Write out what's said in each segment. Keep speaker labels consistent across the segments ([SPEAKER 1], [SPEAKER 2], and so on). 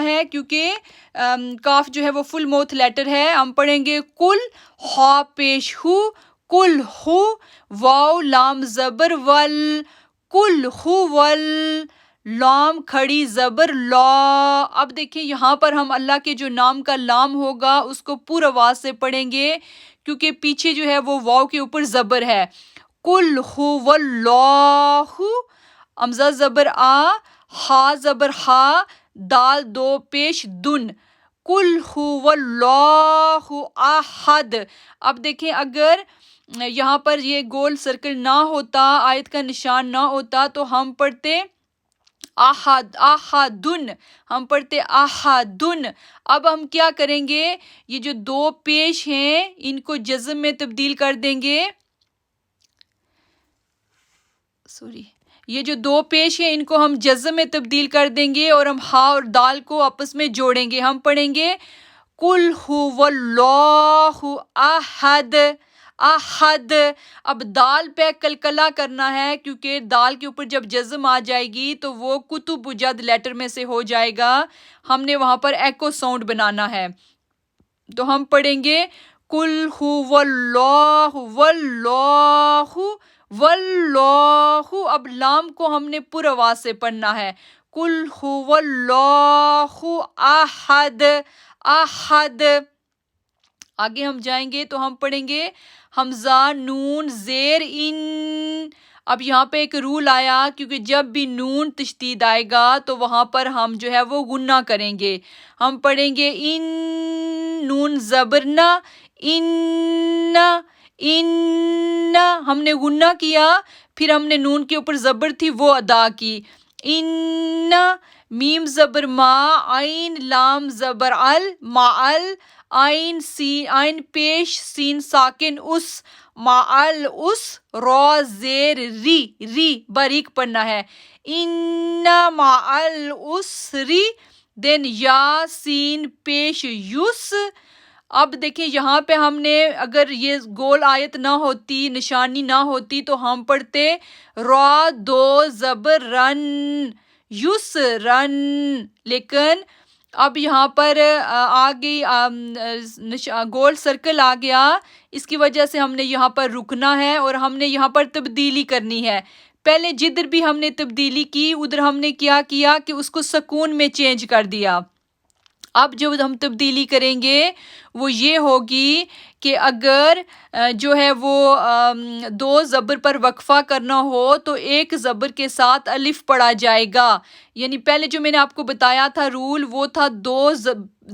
[SPEAKER 1] ہے کیونکہ کاف جو ہے وہ فل موتھ لیٹر ہے. ہم پڑھیں گے کل، ہا پیش ہو، کل ہو، واو لام زبر ول، کل ہو ول، لام کھڑی زبر لا. اب دیکھیں یہاں پر ہم اللہ کے جو نام کا لام ہوگا اس کو پورا آواز سے پڑھیں گے کیونکہ پیچھے جو ہے وہ واو کے اوپر زبر ہے. کل ہو واللہ، امزہ زبر آ، ہا زبر ہا، دال دو پیش دن، کل ہو واللہ احد. اب دیکھیں اگر یہاں پر یہ گول سرکل نہ ہوتا، آیت کا نشان نہ ہوتا تو ہم پڑھتے احد، احدن، ہم پڑھتے احدن. اب ہم کیا کریں گے، یہ جو دو پیش ہیں ان کو جزم میں تبدیل کر دیں گے. یہ جو دو پیش ہیں ان کو ہم جزم میں تبدیل کر دیں گے اور ہم ہا اور دال کو آپس میں جوڑیں گے. ہم پڑھیں گے قل هو اللہ احد، احد. اب دال پہ کلکلا کرنا ہے کیونکہ دال کے اوپر جب جزم آ جائے گی تو وہ کتب جد لیٹر میں سے ہو جائے گا. ہم نے وہاں پر ایکو ساؤنڈ بنانا ہے. تو ہم پڑھیں گے قل هو اللہ واللہ واللہ. اب لام کو ہم نے پر آواز سے پڑھنا ہے. قل هو اللہ احد، احد. آگے ہم جائیں گے تو ہم پڑھیں گے حمزہ نون زیر ان. اب یہاں پہ ایک رول آیا کیونکہ جب بھی نون تشدید آئے گا تو وہاں پر ہم جو ہے وہ غنہ کریں گے. ہم پڑھیں گے ان، نون زبرنا، ان، ان. ہم نے غنہ کیا پھر ہم نے نون کے اوپر زبر تھی وہ ادا کی. ان، میم زبر ما، عین لام زبر ال، معل، عین سین، عین پیش سین ساکن اس، معل اس، را زیر ری، ری باریک پڑھنا ہے. ان معل اسری، دین یا سین پیش یس. اب دیکھیں یہاں پہ ہم نے اگر یہ گول آیت نہ ہوتی، نشانی نہ ہوتی تو ہم پڑھتے را دو زبر رن، یس رن. لیکن اب یہاں پر آ گئی گول سرکل آ گیا، اس کی وجہ سے ہم نے یہاں پر رکنا ہے اور ہم نے یہاں پر تبدیلی کرنی ہے. پہلے جدھر بھی ہم نے تبدیلی کی ادھر ہم نے کیا کہ اس کو سکون میں چینج کر دیا. اب جو ہم تبدیلی کریں گے وہ یہ ہوگی کہ اگر جو ہے وہ دو زبر پر وقفہ کرنا ہو تو ایک زبر کے ساتھ الف پڑھا جائے گا. یعنی پہلے جو میں نے آپ کو بتایا تھا رول وہ تھا دو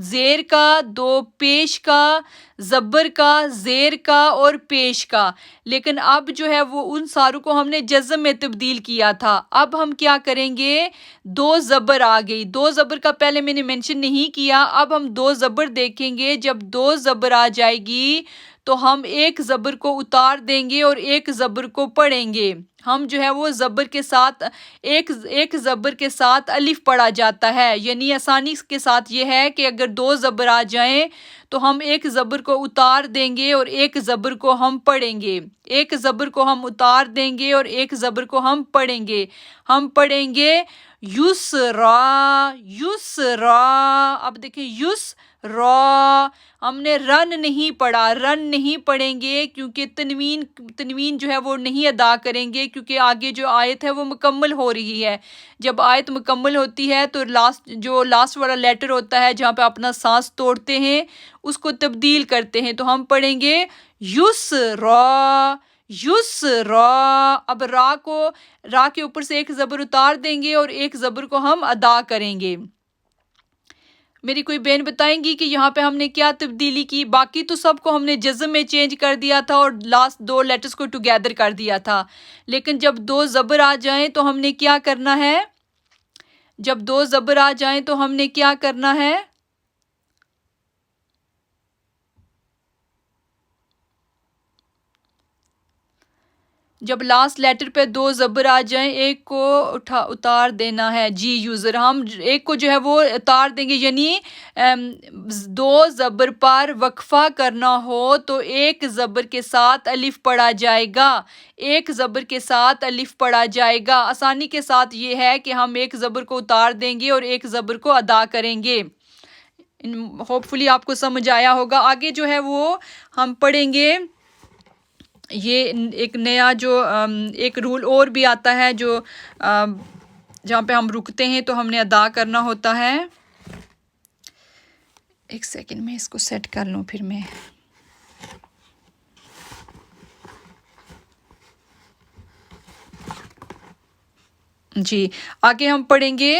[SPEAKER 1] زیر کا، دو پیش کا، زبر کا، زیر کا اور پیش کا. لیکن اب جو ہے وہ ان ساروں کو ہم نے جزم میں تبدیل کیا تھا. اب ہم کیا کریں گے، دو زبر آ گئی. دو زبر کا پہلے میں نے مینشن نہیں کیا. اب ہم دو زبر دیکھیں گے. جب دو زبر آ جائے گی تو ہم ایک زبر کو اتار دیں گے اور ایک زبر کو پڑھیں گے. ہم جو ہے وہ زبر کے ساتھ ایک زبر کے ساتھ الف پڑھا جاتا ہے. یعنی آسانی کے ساتھ یہ ہے کہ اگر دو زبر آ جائیں تو ہم ایک زبر کو اتار دیں گے اور ایک زبر کو ہم پڑھیں گے. ایک زبر کو ہم اتار دیں گے اور ایک زبر کو ہم پڑھیں گے. ہم پڑھیں گے یسرا، یسرا. اب دیکھیں یسرا، ہم نے رن نہیں پڑھا، رن نہیں پڑھیں گے کیونکہ تنوین جو ہے وہ نہیں ادا کریں گے کیونکہ آگے جو آیت ہے وہ مکمل ہو رہی ہے. جب آیت مکمل ہوتی ہے تو لاسٹ والا لیٹر ہوتا ہے جہاں پہ اپنا سانس توڑتے ہیں اس کو تبدیل کرتے ہیں. تو ہم پڑھیں گے یسرا، یسرا. اب را کے اوپر سے ایک زبر اتار دیں گے اور ایک زبر کو ہم ادا کریں گے. میری کوئی بہن بتائیں گی کہ یہاں پہ ہم نے کیا تبدیلی کی؟ باقی تو سب کو ہم نے جزم میں چینج کر دیا تھا اور لاسٹ دو لیٹرز کو ٹوگیدر کر دیا تھا. لیکن جب دو زبر آ جائیں تو ہم نے کیا کرنا ہے، جب دو زبر آ جائیں تو ہم نے کیا کرنا ہے، جب لاسٹ لیٹر پہ 2 زبر آ جائیں ایک کو اتار دینا ہے جی یوزر. ہم ایک کو جو ہے وہ اتار دیں گے, یعنی 2 زبر پر وقفہ کرنا ہو تو ایک زبر کے ساتھ الف پڑھا جائے گا, ایک زبر کے ساتھ الف پڑھا جائے گا. آسانی کے ساتھ یہ ہے کہ ہم ایک زبر کو اتار دیں گے اور ایک زبر کو ادا کریں گے. ہوپ فلی آپ کو سمجھ آیا ہوگا. آگے جو ہے وہ ہم پڑھیں گے, یہ ایک نیا جو ایک رول اور بھی آتا ہے جو جہاں پہ ہم رکتے ہیں تو ہم نے ادا کرنا ہوتا ہے. ایک سیکنڈ میں اس کو سیٹ کر لوں پھر میں. جی آگے ہم پڑھیں گے